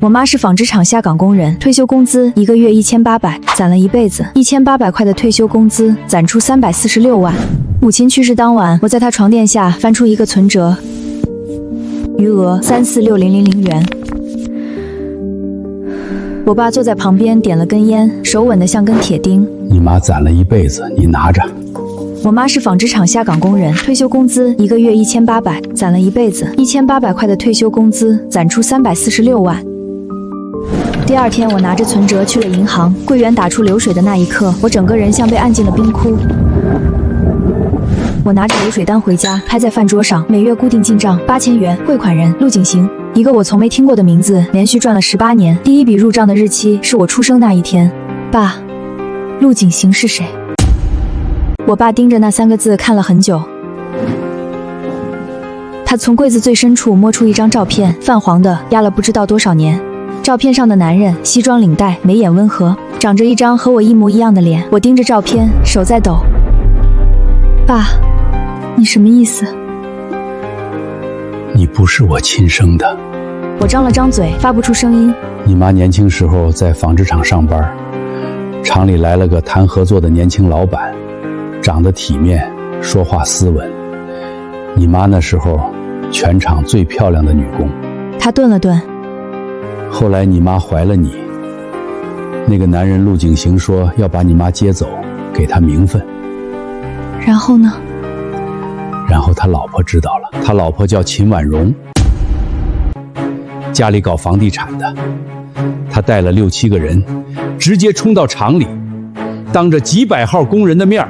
我妈是纺织厂下岗工人，退休工资1个月1800，攒了一辈子1800块的退休工资，攒出346万。母亲去世当晚，我在她床垫下翻出一个存折，余额3460000元。我爸坐在旁边点了根烟，手稳得像根铁钉。你妈攒了一辈子，你拿着。我妈是纺织厂下岗工人，退休工资1个月1800，攒了一辈子1800块的退休工资，攒出346万。第二天，我拿着存折去了银行，柜员打出流水的那一刻，我整个人像被按进了冰窟。我拿着流水单回家，拍在饭桌上，每月固定进账8000元，汇款人陆景行，一个我从没听过的名字，连续赚了18年。第一笔入账的日期是我出生那一天。爸，陆景行是谁？我爸盯着那3个字看了很久，他从柜子最深处摸出一张照片，泛黄的，压了不知道多少年。照片上的男人，西装领带，眉眼温和，长着一张和我一模一样的脸。我盯着照片，手在抖。爸，你什么意思？你不是我亲生的。我张了张嘴，发不出声音。你妈年轻时候在纺织厂上班，厂里来了个谈合作的年轻老板，长得体面，说话斯文。你妈那时候全场最漂亮的女工。他顿了顿。后来你妈怀了你，那个男人陆景行说要把你妈接走，给他名分。然后呢？然后他老婆知道了，他老婆叫秦婉容，家里搞房地产的。他带了6、7个人，直接冲到厂里，当着几百号工人的面，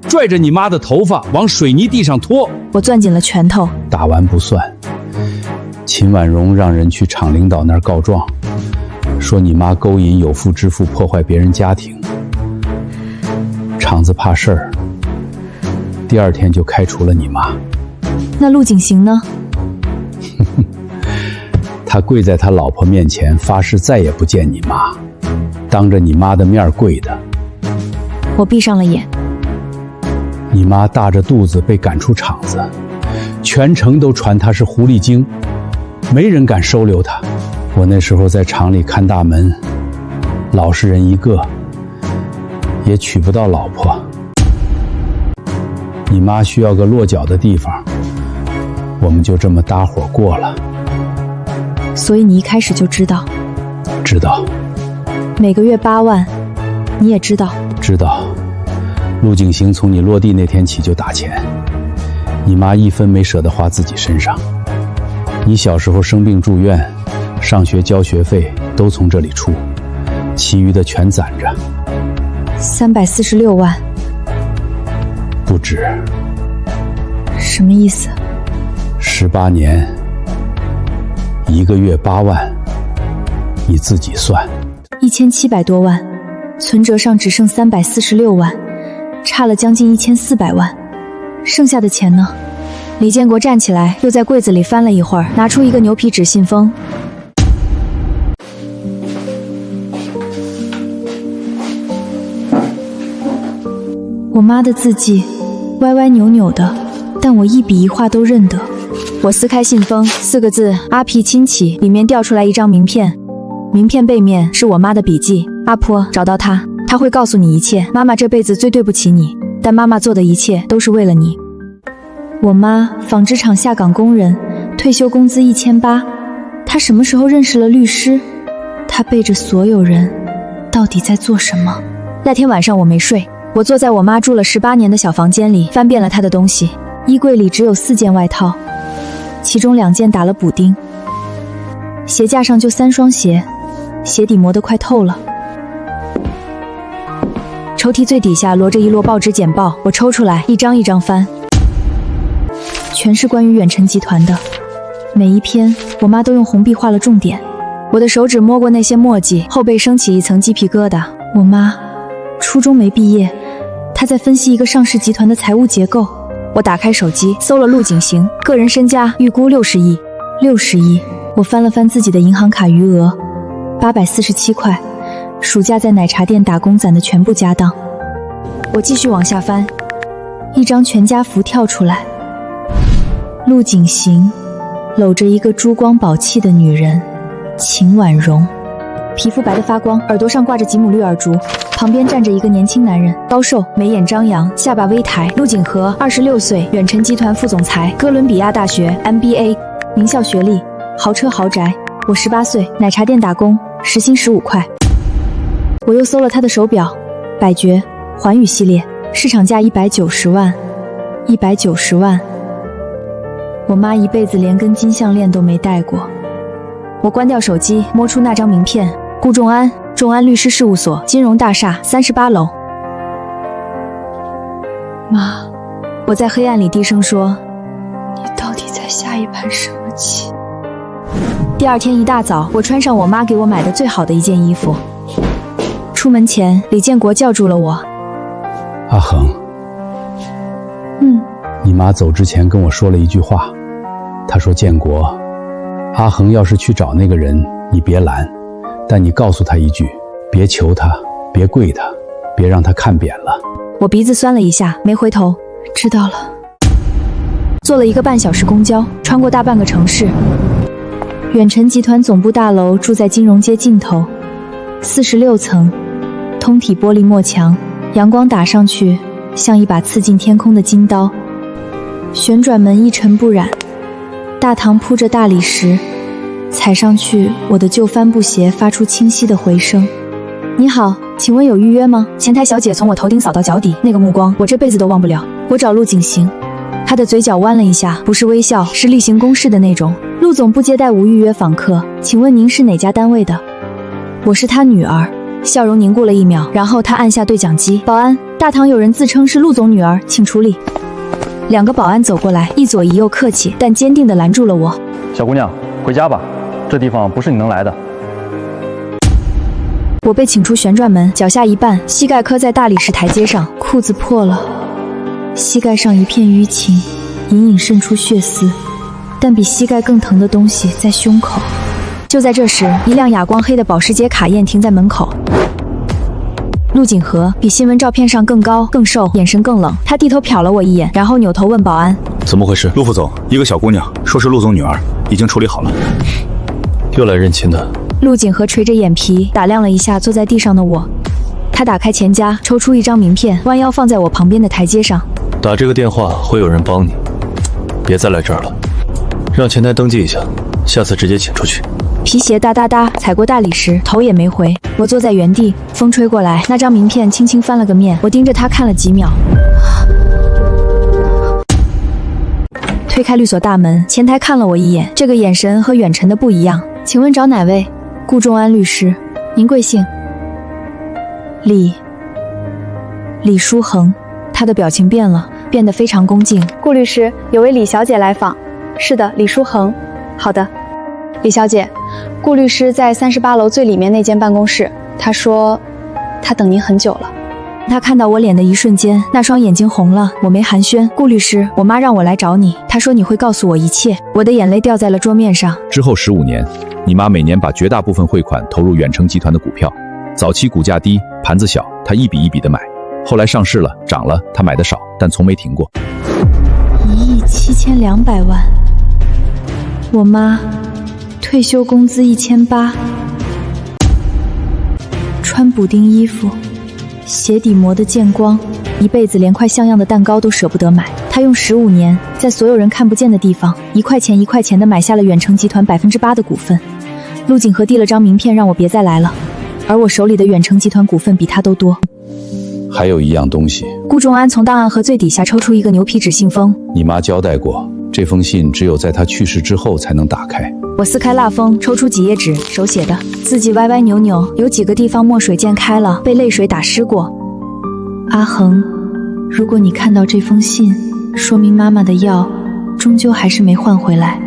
拽着你妈的头发往水泥地上拖。我攥紧了拳头。打完不算，秦婉容让人去厂领导那儿告状，说你妈勾引有妇之夫，破坏别人家庭。厂子怕事儿，第2天就开除了你妈。那陆景行呢？他跪在他老婆面前发誓再也不见你妈，当着你妈的面跪的。我闭上了眼。你妈大着肚子被赶出厂子，全城都传她是狐狸精，没人敢收留她。我那时候在厂里看大门，老实人一个，也娶不到老婆。你妈需要个落脚的地方，我们就这么搭伙过了。所以你一开始就知道？知道。每个月8万，你也知道？知道。陆景行从你落地那天起就打钱，你妈一分没舍得花自己身上。你小时候生病住院，上学交学费都从这里出，其余的全攒着。346万。不止。什么意思？18年，1个月8万，你自己算。1700多万，存折上只剩346万，差了将近1400万。剩下的钱呢？李建国站起来，又在柜子里翻了一会儿，拿出一个牛皮纸信封。我妈的字迹，歪歪扭扭的，但我一笔一画都认得。我撕开信封，4个字：阿皮亲戚。里面掉出来一张名片，名片背面是我妈的笔记。阿婆，找到他，他会告诉你一切。妈妈这辈子最对不起你，但妈妈做的一切都是为了你。我妈纺织厂下岗工人，退休工资1800。她什么时候认识了律师？她背着所有人，到底在做什么？那天晚上我没睡，我坐在我妈住了18年的小房间里，翻遍了她的东西。衣柜里只有4件外套，其中2件打了补丁，鞋架上就3双鞋，鞋底磨得快透了。抽屉最底下摞着一摞报纸简报，我抽出来一张一张翻，全是关于远程集团的，每一篇我妈都用红笔画了重点。我的手指摸过那些墨迹，后背升起一层鸡皮疙瘩。我妈初中没毕业，她在分析一个上市集团的财务结构。我打开手机搜了陆景行，个人身家预估60亿。60亿！我翻了翻自己的银行卡余额，847块，暑假在奶茶店打工攒的全部家当。我继续往下翻，一张全家福跳出来，陆景行搂着一个珠光宝气的女人，秦婉容，皮肤白得发光，耳朵上挂着几亩绿耳烛，旁边站着一个年轻男人，高瘦，眉眼张扬，下巴微抬。陆景和，26岁，远程集团副总裁，哥伦比亚大学 MBA， 名校学历，豪车豪宅。我18岁，奶茶店打工，时薪15块。我又搜了他的手表，百爵环宇系列，市场价190万，190万。我妈一辈子连根金项链都没戴过。我关掉手机，摸出那张名片，顾仲安，仲安律师事务所，金融大厦38楼。妈，我在黑暗里低声说，你到底在下一盘什么棋？第二天一大早，我穿上我妈给我买的最好的一件衣服。出门前，李建国叫住了我。阿恒，你妈走之前跟我说了一句话，她说建国，阿恒要是去找那个人，你别拦，但你告诉他一句，别求他，别跪他，别让他看扁了。我鼻子酸了一下，没回头。知道了。坐了1个半小时公交，穿过大半个城市。远程集团总部大楼住在金融街尽头，46层，通体玻璃幕墙，阳光打上去像一把刺进天空的金刀。旋转门一尘不染，大堂铺着大理石，踩上去我的旧帆布鞋发出清晰的回声。你好，请问有预约吗？前台小姐从我头顶扫到脚底，那个目光我这辈子都忘不了。我找陆景行，他的嘴角弯了一下，不是微笑，是例行公事的那种。陆总不接待无预约访客，请问您是哪家单位的？我是他女儿。笑容凝固了1秒，然后他按下对讲机。保安，大堂有人自称是陆总女儿，请处理。2个保安走过来，一左一右客气但坚定地拦住了我。小姑娘，回家吧，这地方不是你能来的。我被请出旋转门，脚下一绊，膝盖磕在大理石台阶上，裤子破了，膝盖上一片淤青，隐隐渗出血丝，但比膝盖更疼的东西在胸口。就在这时，一辆哑光黑的保时捷卡宴停在门口。陆景和比新闻照片上更高更瘦，眼神更冷。他低头瞟了我一眼，然后扭头问保安：怎么回事？陆副总，一个小姑娘说是陆总女儿，已经处理好了。又来认亲的。陆景和垂着眼皮打量了一下坐在地上的我，他打开钱夹，抽出一张名片，弯腰放在我旁边的台阶上。打这个电话会有人帮你，别再来这儿了，让前台登记一下，下次直接请出去。皮鞋哒哒哒踩过大理石，头也没回。我坐在原地，风吹过来，那张名片轻轻翻了个面。我盯着它看了几秒，推开律所大门，前台看了我一眼，这个眼神和远程的不一样。请问找哪位？顾仲安律师。您贵姓？李书恒。他的表情变了，变得非常恭敬。顾律师，有位李小姐来访。是的，李书恒。好的。李小姐，顾律师在38楼最里面那间办公室，他说他等您很久了。他看到我脸的一瞬间，那双眼睛红了。我没寒暄，顾律师，我妈让我来找你，她说你会告诉我一切。我的眼泪掉在了桌面上。之后15年，你妈每年把绝大部分汇款投入远程集团的股票，早期股价低，盘子小，她一笔一笔的买，后来上市了，涨了，她买的少，但从没停过。17200万，我妈退休工资1800，穿补丁衣服，鞋底磨得见光，一辈子连块像样的蛋糕都舍不得买。她用15年，在所有人看不见的地方，1块钱1块钱的买下了远程集团8%的股份。陆景和递了张名片让我别再来了，而我手里的远程集团股份比他都多。还有一样东西，顾仲安从档案盒最底下抽出一个牛皮纸信封。你妈交代过，这封信只有在她去世之后才能打开。我撕开蜡封，抽出几页纸，手写的，字迹歪歪扭扭，有几个地方墨水溅开了，被泪水打湿过。阿恒，如果你看到这封信，说明妈妈的药终究还是没换回来。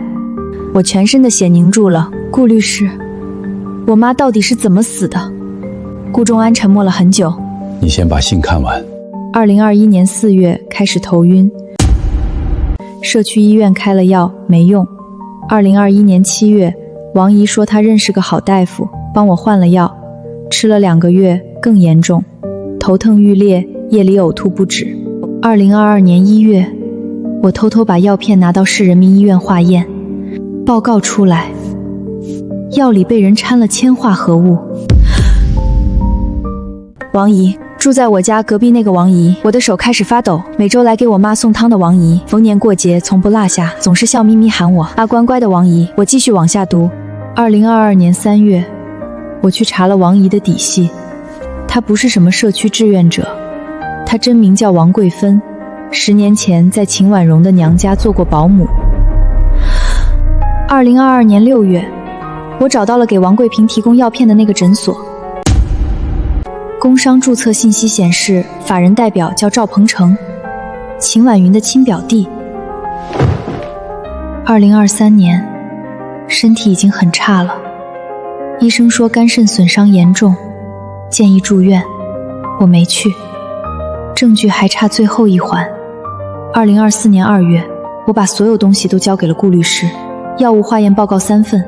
我全身的血凝住了。顾律师，我妈到底是怎么死的？顾仲安沉默了很久。你先把信看完。2021年4月开始头晕，社区医院开了药没用。2021年7月，王姨说她认识个好大夫，帮我换了药，吃了2个月更严重，头疼欲裂，夜里呕吐不止。2022年1月，我偷偷把药片拿到市人民医院化验，报告出来药里被人掺了铅化合物。王姨，住在我家隔壁那个王姨，我的手开始发抖。每周来给我妈送汤的王姨，逢年过节从不落下，总是笑眯眯喊我啊乖乖的王姨。我继续往下读。2022年3月，我去查了王姨的底细，她不是什么社区志愿者，她真名叫王桂芬，10年前在秦婉容的娘家做过保姆。2022年6月，我找到了给王桂平提供药片的那个诊所。工商注册信息显示，法人代表叫赵鹏程，秦婉云的亲表弟。2023年，身体已经很差了，医生说肝肾损伤严重，建议住院。我没去，证据还差最后一环。2024年2月，我把所有东西都交给了顾律师，药物化验报告3份，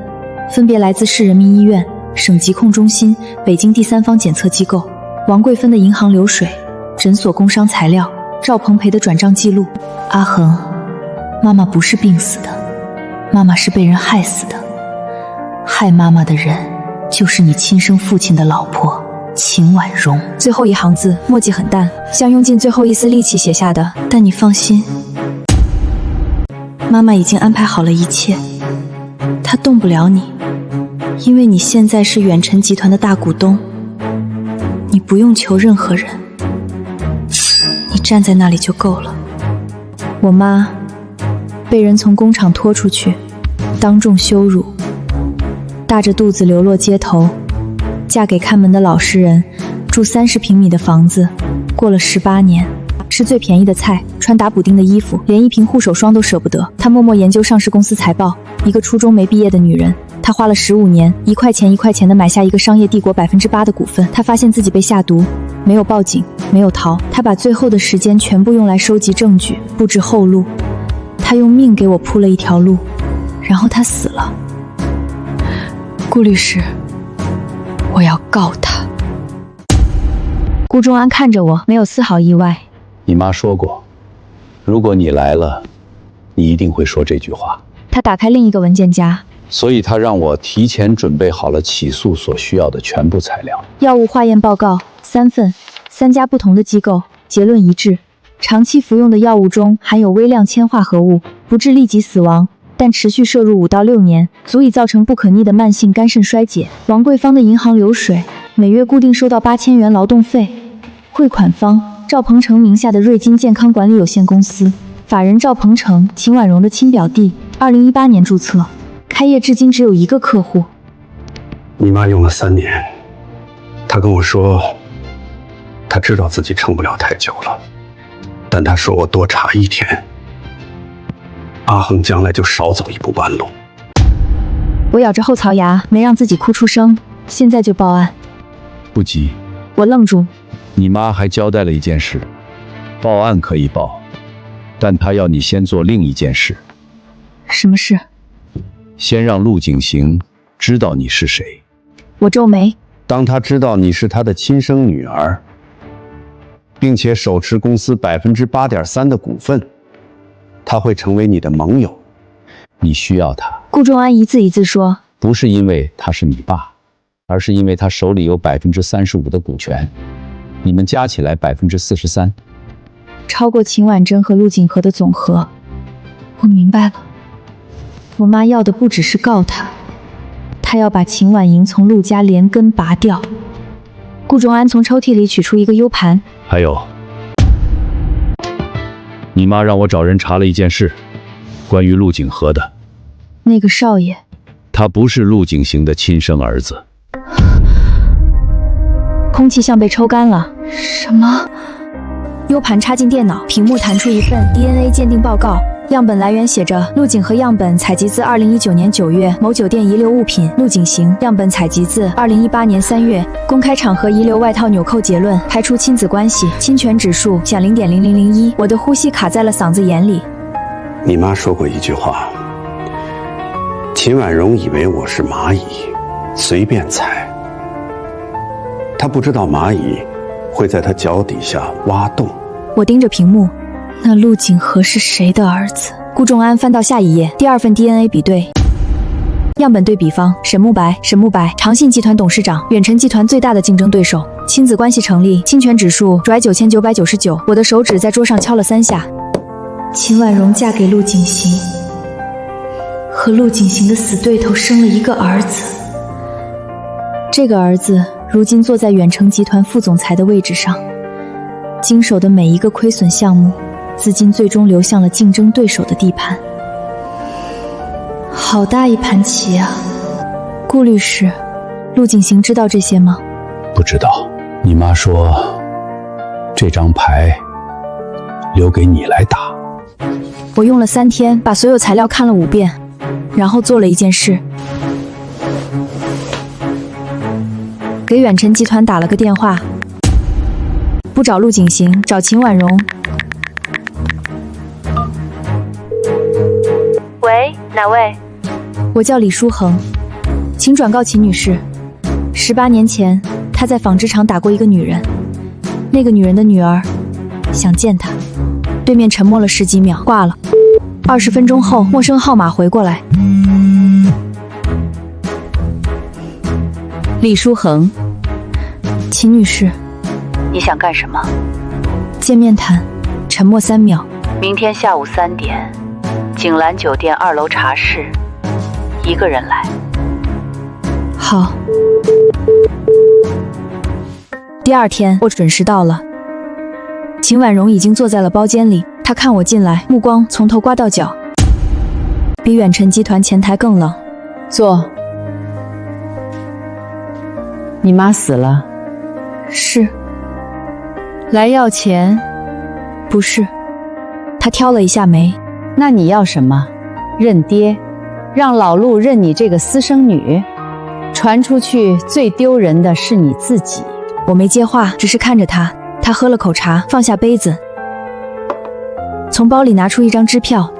分别来自市人民医院、省疾控中心、北京第三方检测机构。王桂芬的银行流水、诊所工商材料、赵鹏培的转账记录。阿恒，妈妈不是病死的，妈妈是被人害死的。害妈妈的人就是你亲生父亲的老婆秦婉容。最后一行字墨迹很淡，像用尽最后一丝力气写下的。但你放心，妈妈已经安排好了一切，她动不了你，因为你现在是远辰集团的大股东。你不用求任何人，你站在那里就够了。我妈被人从工厂拖出去，当众羞辱，大着肚子流落街头，嫁给看门的老实人，住30平米的房子，过了18年，吃最便宜的菜，穿打补丁的衣服，连一瓶护手霜都舍不得。她默默研究上市公司财报，一个初中没毕业的女人，她花了15年，1块钱1块钱的买下一个商业帝国8%的股份。她发现自己被下毒，没有报警，没有逃，她把最后的时间全部用来收集证据，布置后路。她用命给我铺了一条路，然后她死了。顾律师，我要告他。顾仲安看着我，没有丝毫意外。你妈说过，如果你来了，你一定会说这句话。他打开另一个文件夹，所以他让我提前准备好了起诉所需要的全部材料。药物化验报告3份，3家不同的机构，结论一致。长期服用的药物中含有微量铅化合物，不致立即死亡，但持续摄入5到6年，足以造成不可逆的慢性肝肾衰竭。王桂芳的银行流水，每月固定收到8000元劳动费。汇款方赵鹏程名下的瑞金健康管理有限公司，法人赵鹏程，秦婉容的亲表弟，2018年注册，开业至今只有1个客户。你妈用了3年，她跟我说，她知道自己撑不了太久了，但她说我多查1天，阿恒将来就少走一步弯路。我咬着后槽牙，没让自己哭出声，现在就报案。不急，我愣住，你妈还交代了一件事，报案可以报，但她要你先做另一件事。什么事？先让陆景行知道你是谁。我皱眉。当他知道你是他的亲生女儿，并且手持公司8.3%的股份，他会成为你的盟友。你需要他。顾仲安一字一字说，不是因为他是你爸，而是因为他手里有35%的股权，你们加起来43%，超过秦婉珍和陆景和的总和。我明白了，我妈要的不只是告他，她要把秦婉莹从陆家连根拔掉。顾仲安从抽屉里取出一个 U 盘，还有，你妈让我找人查了一件事，关于陆景和的。那个少爷，他不是陆景行的亲生儿子。空气像被抽干了。什么？ U 盘插进电脑，屏幕弹出一份 DNA 鉴定报告，样本来源写着陆景和样本采集自2019年9月某酒店遗留物品，陆景行样本采集自2018年3月公开场合遗留外套纽扣，结论排除亲子关系，侵权指数响0.0001。我的呼吸卡在了嗓子眼里。你妈说过一句话，秦婉容以为我是蚂蚁，随便踩。她不知道蚂蚁会在她脚底下挖洞。我盯着屏幕，那陆景和是谁的儿子？顾仲安翻到下一页，第2份 DNA 比对，样本对比方：沈慕白，长信集团董事长，远程集团最大的竞争对手，亲子关系成立，侵权指数拽9999。我的手指在桌上敲了3下。秦婉容嫁给陆景行，和陆景行的死对头生了一个儿子。这个儿子如今坐在远程集团副总裁的位置上，经手的每一个亏损项目，资金最终流向了竞争对手的地盘。好大一盘棋啊！顾律师，陆景行知道这些吗？不知道。你妈说，这张牌留给你来打。我用了3天，把所有材料看了5遍，然后做了一件事，给远程集团打了个电话，不找陆景行，找秦婉容。喂，哪位？我叫李书恒，请转告秦女士，18年前她在纺织厂打过一个女人，那个女人的女儿想见她。对面沉默了10几秒，挂了。20分钟后，陌生号码回过来。李书恒，秦女士，你想干什么？见面谈。沉默3秒。明天下午3点，景兰酒店2楼茶室，一个人来。好。第2天，我准时到了。秦婉容已经坐在了包间里，她看我进来，目光从头刮到脚，比远程集团前台更冷。坐。你妈死了？是。来要钱？不是。她挑了一下眉。那你要什么？认爹？让老陆认你这个私生女？传出去最丢人的是你自己。我没接话，只是看着她。他喝了口茶，放下杯子，从包里拿出一张支票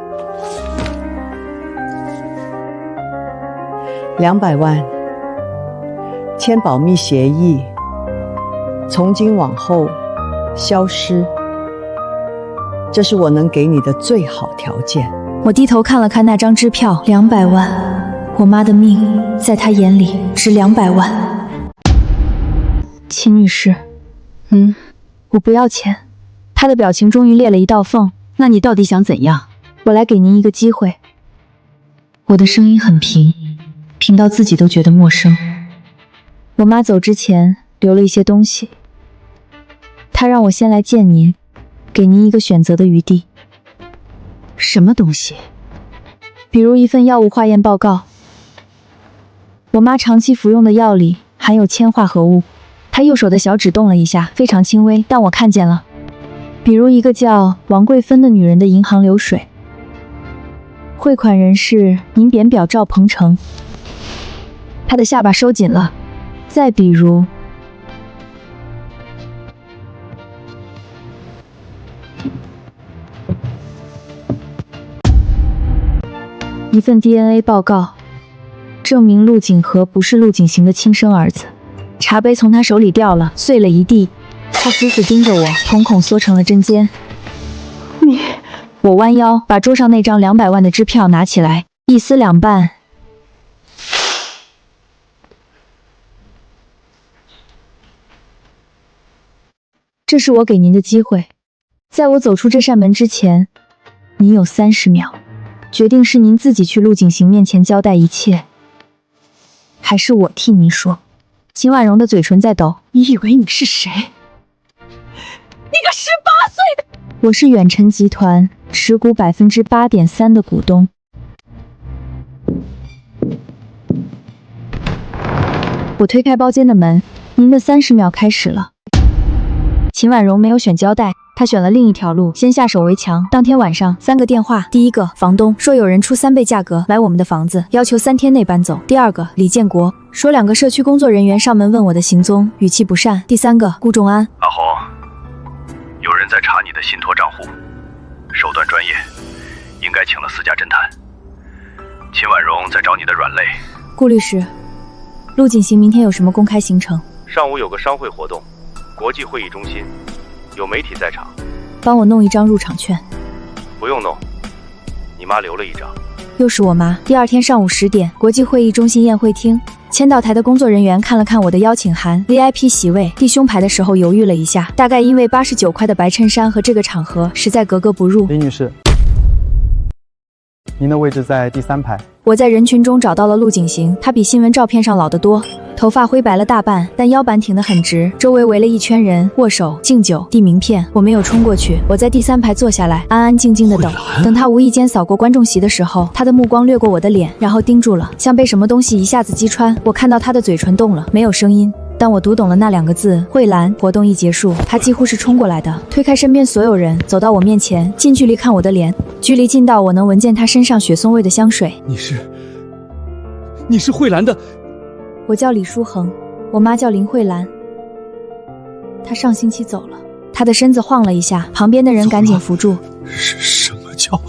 ，200万，签保密协议，从今往后消失，这是我能给你的最好条件。我低头看了看那张支票，200万，我妈的命在他眼里值200万。秦女士，我不要钱。他的表情终于裂了一道缝。那你到底想怎样？我来给您一个机会。我的声音很平，平到自己都觉得陌生。我妈走之前留了一些东西，她让我先来见您，给您一个选择的余地。什么东西？比如一份药物化验报告。我妈长期服用的药里含有铅化合物。他右手的小指动了一下，非常轻微，但我看见了。比如一个叫王桂芬的女人的银行流水，汇款人是您扁表赵鹏程，他的下巴收紧了。再比如，一份 DNA 报告，证明陆景和不是陆景行的亲生儿子。茶杯从他手里掉了，碎了一地。他死死盯着我，瞳孔缩成了针尖。你……我弯腰把桌上那张200万的支票拿起来，一撕2半。这是我给您的机会，在我走出这扇门之前，您有30秒，决定是您自己去陆景行面前交代一切，还是我替您说。秦婉容的嘴唇在抖。你以为你是谁？你个18岁的！我是远程集团持股8.3%的股东。我推开包间的门，您的30秒开始了。秦婉容没有选胶带，她选了另一条路，先下手为强。当天晚上3个电话，第一个房东说有人出3倍价格买我们的房子，要求3天内搬走。第二个李建国说2个社区工作人员上门问我的行踪，语气不善。第3个顾仲安，阿红，有人在查你的信托账户，手段专业，应该请了私家侦探。秦婉容在找你的软肋。顾律师，陆景行明天有什么公开行程？上午有个商会活动，国际会议中心，有媒体在场。帮我弄一张入场券。不用弄，你妈留了一张。又是我妈。第二天上午10点，国际会议中心宴会厅。签到台的工作人员看了看我的邀请函 ，VIP 席位，递胸牌的时候犹豫了一下，大概因为89块的白衬衫和这个场合实在格格不入。李女士，您的位置在第3排。我在人群中找到了陆景行，他比新闻照片上老得多，头发灰白了大半，但腰板挺得很直，周围围了一圈人，握手、敬酒、递名片。我没有冲过去，我在第3排坐下来，安安静静的等。等他无意间扫过观众席的时候，他的目光掠过我的脸，然后盯住了，像被什么东西一下子击穿。我看到他的嘴唇动了，没有声音。但我读懂了那2个字，慧兰。活动一结束，他几乎是冲过来的，推开身边所有人，走到我面前，近距离看我的脸，距离近到我能闻见他身上雪松味的香水。你是慧兰的？我叫李书恒，我妈叫林慧兰。她上星期走了，她的身子晃了一下，旁边的人赶紧扶住。什么叫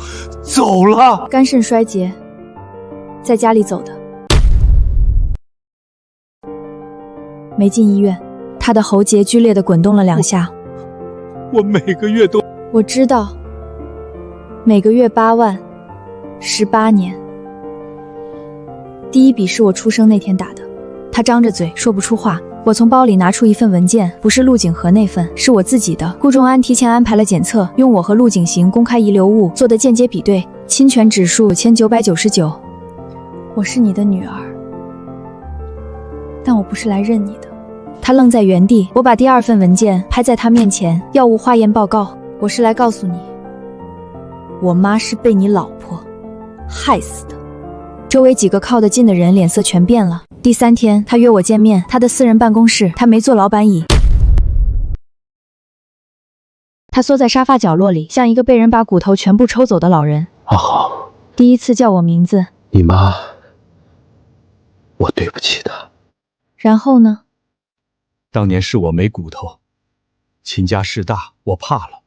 走了？肝肾衰竭，在家里走的。没进医院，他的喉结剧烈地滚动了2下。我每个月都……我知道，每个月8万，18年。第一笔是我出生那天打的。他张着嘴说不出话。我从包里拿出一份文件，不是陆景和那份，是我自己的。顾仲安提前安排了检测，用我和陆景行公开遗留物做的间接比对，侵权指数1999。我是你的女儿，但我不是来认你的。他愣在原地，我把第2份文件拍在他面前，药物化验报告。我是来告诉你，我妈是被你老婆害死的。周围几个靠得近的人脸色全变了。第3天，他约我见面，他的私人办公室，他没坐老板椅，他缩在沙发角落里，像一个被人把骨头全部抽走的老人。阿豪，第一次叫我名字，你妈，我对不起她。然后呢？当年是我没骨头，秦家势大，我怕了，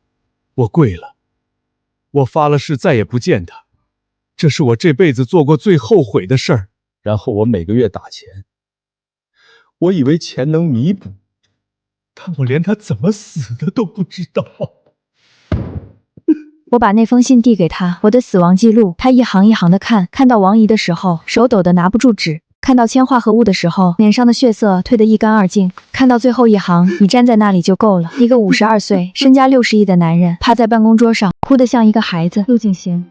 我跪了，我发了誓再也不见他，这是我这辈子做过最后悔的事儿。然后我每个月打钱，我以为钱能弥补，但我连他怎么死的都不知道。我把那封信递给他，我的死亡记录，他一行一行的看，看到王姨的时候，手抖得拿不住纸。看到铅化合物的时候，脸上的血色褪得一干二净。看到最后一行，你站在那里就够了。一个52岁、身家60亿的男人，趴在办公桌上，哭得像一个孩子。陆景行，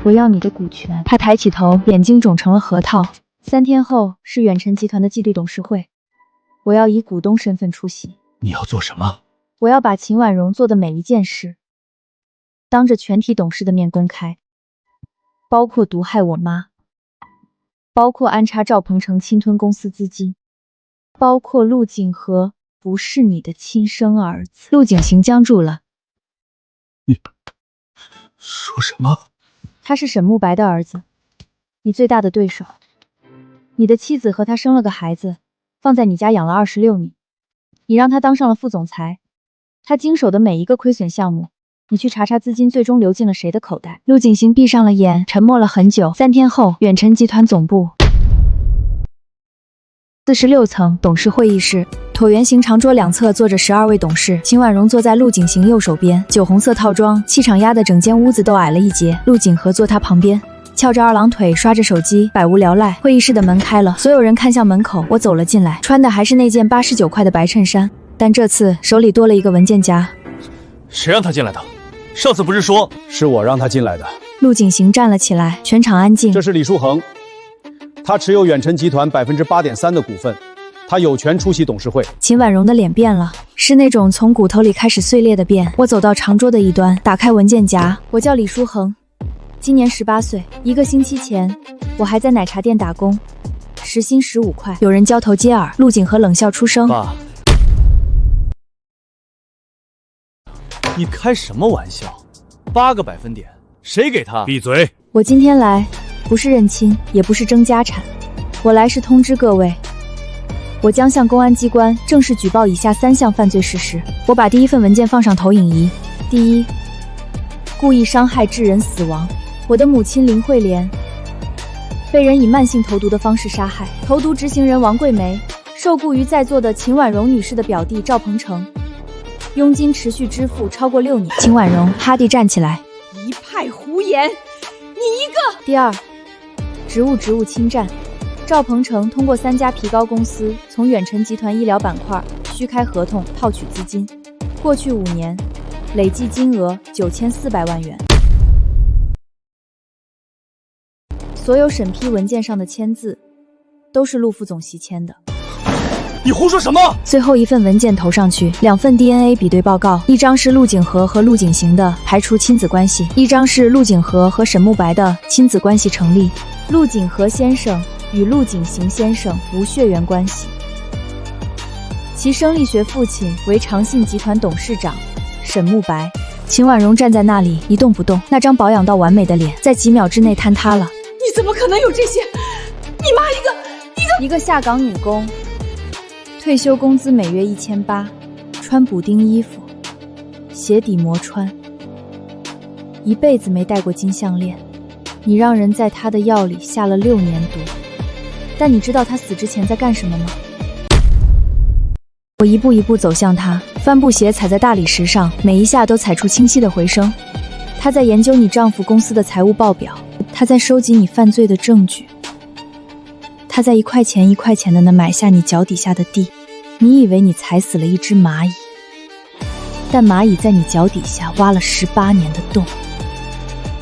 我要你的股权。他抬起头，眼睛肿成了核桃。3天后是远辰集团的季度董事会，我要以股东身份出席。你要做什么？我要把秦婉容做的每一件事，当着全体董事的面公开。包括毒害我妈，包括安插赵鹏程侵吞公司资金，包括陆景和不是你的亲生儿子。陆景行僵住了。你说什么？他是沈慕白的儿子，你最大的对手。你的妻子和他生了个孩子，放在你家养了26年，你让他当上了副总裁，他经手的每一个亏损项目，你去查查资金最终流进了谁的口袋。陆景行闭上了眼，沉默了很久。3天后，远辰集团总部46层董事会议室，椭圆形长桌两侧坐着12位董事，秦婉容坐在陆景行右手边，酒红色套装，气场压得整间屋子都矮了一截。陆景和坐他旁边，翘着2郎腿刷着手机，百无聊赖。会议室的门开了，所有人看向门口，我走了进来，穿的还是那件89块的白衬衫，但这次手里多了一个文件夹。谁让他进来的？上次不是说是我让他进来的。陆景行站了起来，全场安静。这是李书恒，他持有远辰集团8.3%的股份，他有权出席董事会。秦婉容的脸变了，是那种从骨头里开始碎裂的变。我走到长桌的一端，打开文件夹。我叫李书恒，今年18岁。1个星期前，我还在奶茶店打工，时薪15块。有人交头接耳，陆景和冷笑出声。爸，你开什么玩笑？8个百分点，谁给他？闭嘴！我今天来不是认亲，也不是争家产，我来是通知各位，我将向公安机关正式举报以下3项犯罪事实。我把第1份文件放上投影仪。第1，故意伤害致人死亡。我的母亲林慧莲被人以慢性投毒的方式杀害，投毒执行人王桂梅受雇于在座的秦婉容女士的表弟赵鹏程，佣金持续支付超过6年。秦婉容哈地站起来，一派胡言。眼，你一个。第二，职务侵占。赵鹏程通过3家皮膏公司从远程集团医疗板块虚开合同套取资金，过去5年累计金额9400万元。所有审批文件上的签字都是陆副总席签的。你胡说什么？最后一份文件投上去，2份 DNA 比对报告，一张是陆景和和陆景行的，排除亲子关系；一张是陆景和和沈慕白的，亲子关系成立。陆景和先生与陆景行先生无血缘关系，其生理学父亲为长信集团董事长沈慕白。秦婉容站在那里一动不动，那张保养到完美的脸在几秒之内坍塌了。你怎么可能有这些？你妈一个下岗女工，退休工资每月1800，穿补丁衣服，鞋底磨穿，一辈子没戴过金项链。你让人在她的药里下了6年毒，但你知道她死之前在干什么吗？我一步一步走向她，帆布鞋踩在大理石上，每一下都踩出清晰的回声。她在研究你丈夫公司的财务报表，她在收集你犯罪的证据，她在1块钱1块钱的买下你脚底下的地。你以为你踩死了一只蚂蚁，但蚂蚁在你脚底下挖了18年的洞。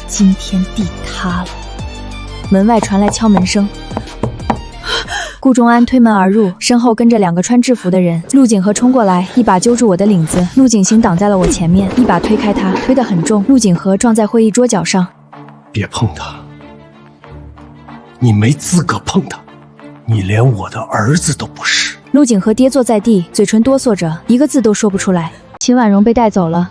今天地塌了，门外传来敲门声。顾仲安推门而入，身后跟着2个穿制服的人。陆景和冲过来，一把揪住我的领子，陆景行挡在了我前面，一把推开他，推得很重。陆景和撞在会议桌角上。别碰他，你没资格碰他，你连我的儿子都不是。陆景和跌坐在地，嘴唇哆嗦着，一个字都说不出来。秦婉容被带走了。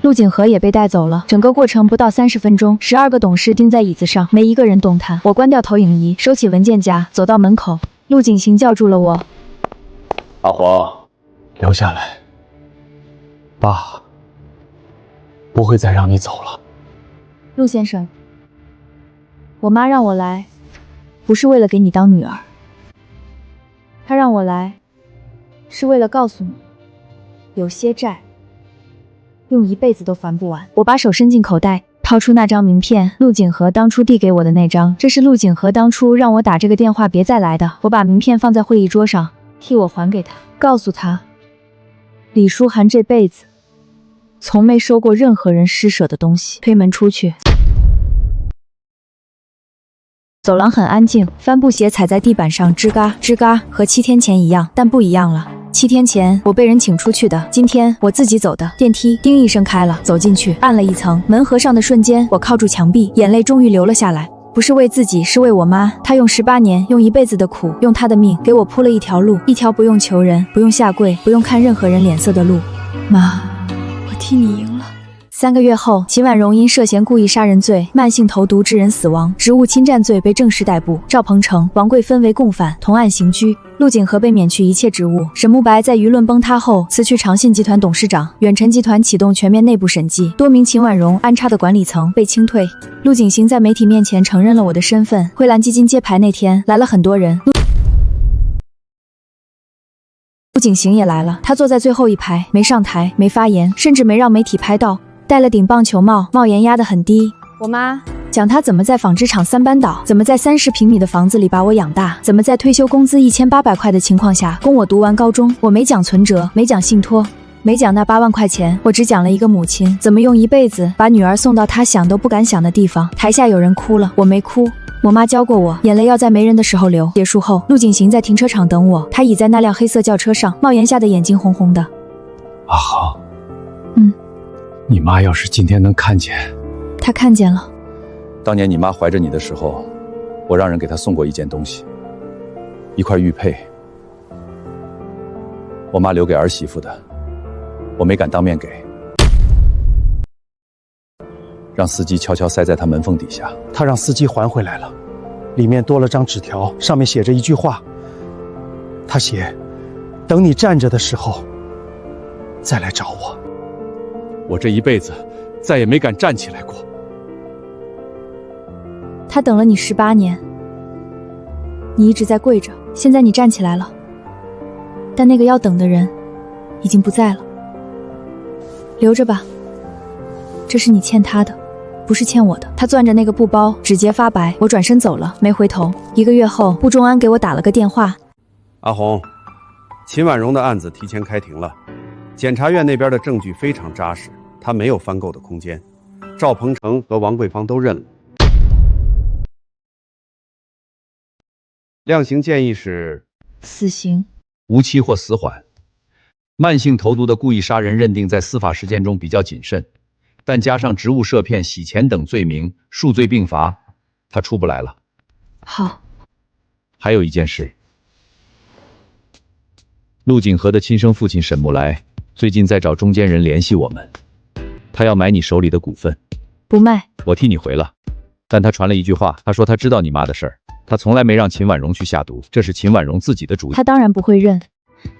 陆景和也被带走了，整个过程不到30分钟，12个董事盯在椅子上，没一个人动弹。我关掉投影仪，收起文件夹，走到门口，陆景行叫住了我。阿黄，留下来，爸不会再让你走了。陆先生，我妈让我来，不是为了给你当女儿，她让我来，是为了告诉你，有些债用一辈子都还不完。我把手伸进口袋，掏出那张名片，陆景和当初递给我的那张。这是陆景和当初让我打这个电话别再来的。我把名片放在会议桌上，替我还给他，告诉他，李书涵这辈子从没收过任何人施舍的东西。推门出去，走廊很安静，帆布鞋踩在地板上吱嘎吱嘎，和7天前一样，但不一样了。7天前我被人请出去的，今天我自己走的。电梯叮一声开了，走进去，按了1层，门合上的瞬间，我靠住墙壁，眼泪终于流了下来。不是为自己，是为我妈。她用18年，用一辈子的苦，用她的命给我铺了一条路，一条不用求人，不用下跪，不用看任何人脸色的路。妈，我替你赢了。3个月后，秦婉容因涉嫌故意杀人罪、慢性投毒致人死亡、职务侵占罪被正式逮捕。赵鹏程、王贵分为共犯，同案刑拘。陆景和被免去一切职务。沈慕白在舆论崩塌后辞去长信集团董事长，远程集团启动全面内部审计，多名秦婉容安插的管理层被清退。陆景行在媒体面前承认了我的身份。汇蓝基金揭牌那天来了很多人。陆景行也来了，他坐在最后一排，没上台，没发言，甚至没让媒体拍到，戴了顶棒球帽，帽檐压得很低。我妈讲他怎么在纺织厂3班倒，怎么在30平米的房子里把我养大，怎么在退休工资1800块的情况下供我读完高中。我没讲存折，没讲信托，没讲那8万块钱，我只讲了一个母亲怎么用一辈子把女儿送到她想都不敢想的地方。台下有人哭了，我没哭。我妈教过我，眼泪要在没人的时候流。结束后，陆景行在停车场等我，他倚在那辆黑色轿车上，帽檐下的眼睛红红的。阿航，你妈要是今天能看见，她看见了。当年你妈怀着你的时候，我让人给她送过一件东西，一块玉佩，我妈留给儿媳妇的，我没敢当面给，让司机悄悄塞在她门缝底下。他让司机还回来了，里面多了张纸条，上面写着一句话，他写：等你站着的时候再来找我。我这一辈子再也没敢站起来过。他等了你18年，你一直在跪着，现在你站起来了，但那个要等的人已经不在了。留着吧，这是你欠他的，不是欠我的。他攥着那个布包，指节发白。我转身走了，没回头。1个月后，顾仲安给我打了个电话。阿红，秦婉容的案子提前开庭了，检察院那边的证据非常扎实，他没有翻供的空间。赵鹏程和王桂芳都认了。量刑建议是死刑，无期或死缓。慢性投毒的故意杀人认定在司法实践中比较谨慎，但加上职务涉骗、洗钱等罪名，数罪并罚，他出不来了。好。还有一件事，陆景和的亲生父亲沈木来最近在找中间人联系我们，他要买你手里的股份。不卖。我替你回了，但他传了一句话，他说他知道你妈的事儿，他从来没让秦婉容去下毒，这是秦婉容自己的主意。他当然不会认。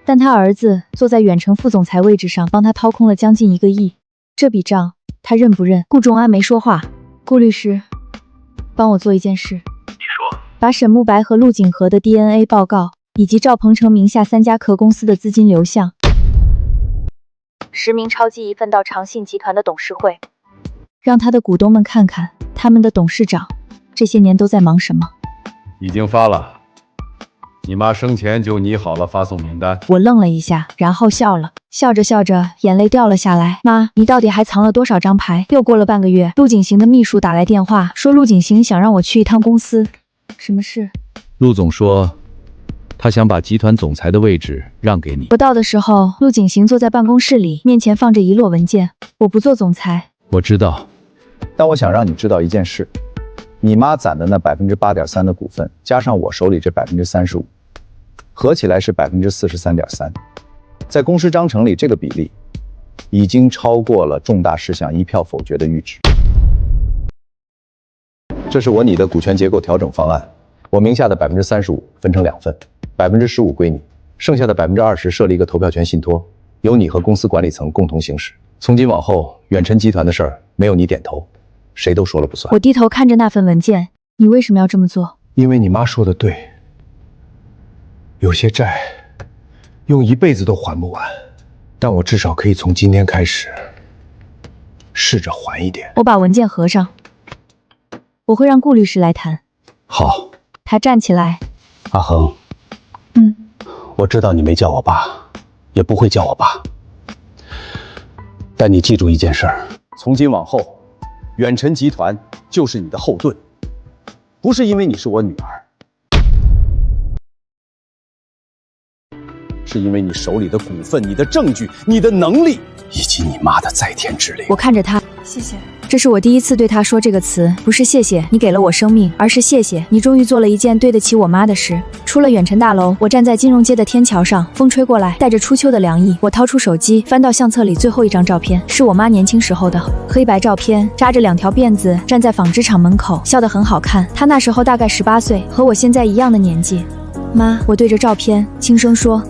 但他儿子坐在远程副总裁位置上，帮他掏空了将近1个亿，这笔账他认不认？顾仲安没说话。顾律师，帮我做一件事。你说。把沈慕白和陆景和的 DNA 报告，以及赵鹏程名下3家壳公司的资金流向，实名抄寄一份到长信集团的董事会，让他的股东们看看他们的董事长这些年都在忙什么。已经发了。你妈生前就拟好了发送名单。我愣了一下，然后笑了，笑着笑着眼泪掉了下来。妈，你到底还藏了多少张牌？又过了半个月，陆景行的秘书打来电话，说陆景行想让我去一趟公司。什么事？陆总说他想把集团总裁的位置让给你。我到的时候，陆景行坐在办公室里，面前放着一摞文件。我不做总裁。我知道，但我想让你知道一件事，你妈攒的那8.3%的股份，加上我手里这35%，合起来是43.3%。在公司章程里，这个比例已经超过了重大事项1票否决的阈值。这是我拟的股权结构调整方案，我名下的35%分成2份，15%归你，剩下的20%设立一个投票权信托，由你和公司管理层共同行使。从今往后，远辰集团的事儿没有你点头，谁都说了不算。我低头看着那份文件，你为什么要这么做？因为你妈说的对，有些债用1辈子都还不完，但我至少可以从今天开始试着还一点。我把文件合上，我会让顾律师来谈。好。他站起来。阿恒，我知道你没叫我爸，也不会叫我爸，但你记住一件事儿，从今往后，远辰集团就是你的后盾，不是因为你是我女儿，是因为你手里的股份、你的证据、你的能力，以及你妈的在天之灵。我看着他，谢谢。这是我第一次对他说这个词，不是谢谢你给了我生命，而是谢谢你终于做了一件对得起我妈的事。出了远辰大楼，我站在金融街的天桥上，风吹过来，带着初秋的凉意。我掏出手机，翻到相册里最后一张照片，是我妈年轻时候的黑白照片，扎着2条辫子，站在纺织厂门口，笑得很好看。她那时候大概18岁，和我现在一样的年纪。妈，我对着照片轻声说，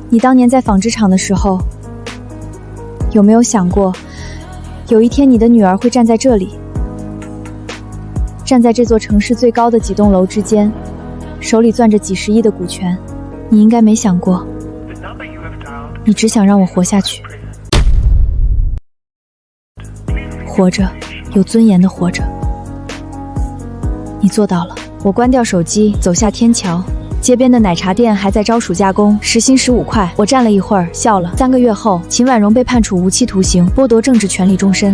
你当年在纺织厂的时候，有没有想过有一天你的女儿会站在这里，站在这座城市最高的几栋楼之间，手里攥着几10亿的股权？你应该没想过，你只想让我活下去，活着，有尊严的活着。你做到了。我关掉手机，走下天桥。街边的奶茶店还在招暑假工，时薪15块。我站了一会儿，笑了。3个月后，秦婉容被判处无期徒刑，剥夺政治权利终身；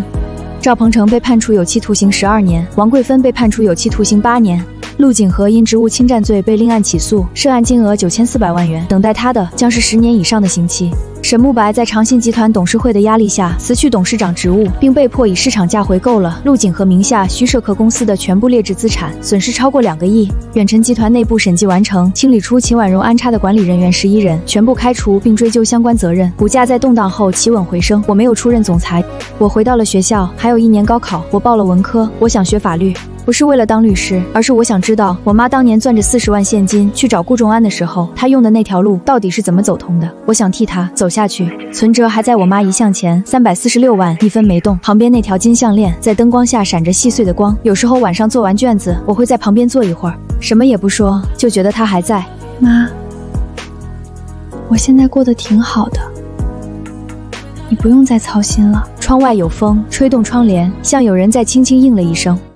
赵鹏程被判处有期徒刑12年，王桂芬被判处有期徒刑8年。陆景和因职务侵占罪被另案起诉，涉案金额9400万元，等待他的将是10年以上的刑期。沈慕白在长信集团董事会的压力下辞去董事长职务，并被迫以市场价回购了陆景和名下虚设壳公司的全部劣质资产，损失超过2个亿。远辰集团内部审计完成，清理出秦婉容安插的管理人员11人，全部开除并追究相关责任。股价在动荡后企稳回升。我没有出任总裁，我回到了学校，还有1年高考，我报了文科，我想学法律。不是为了当律师，而是我想知道我妈当年攥着40万现金去找顾仲安的时候，她用的那条路到底是怎么走通的。我想替她走下去。存折还在我妈遗像前，346万1分没动。旁边那条金项链在灯光下闪着细碎的光。有时候晚上做完卷子，我会在旁边坐一会儿，什么也不说，就觉得她还在。妈，我现在过得挺好的，你不用再操心了。窗外有风，吹动窗帘，像有人在轻轻应了一声。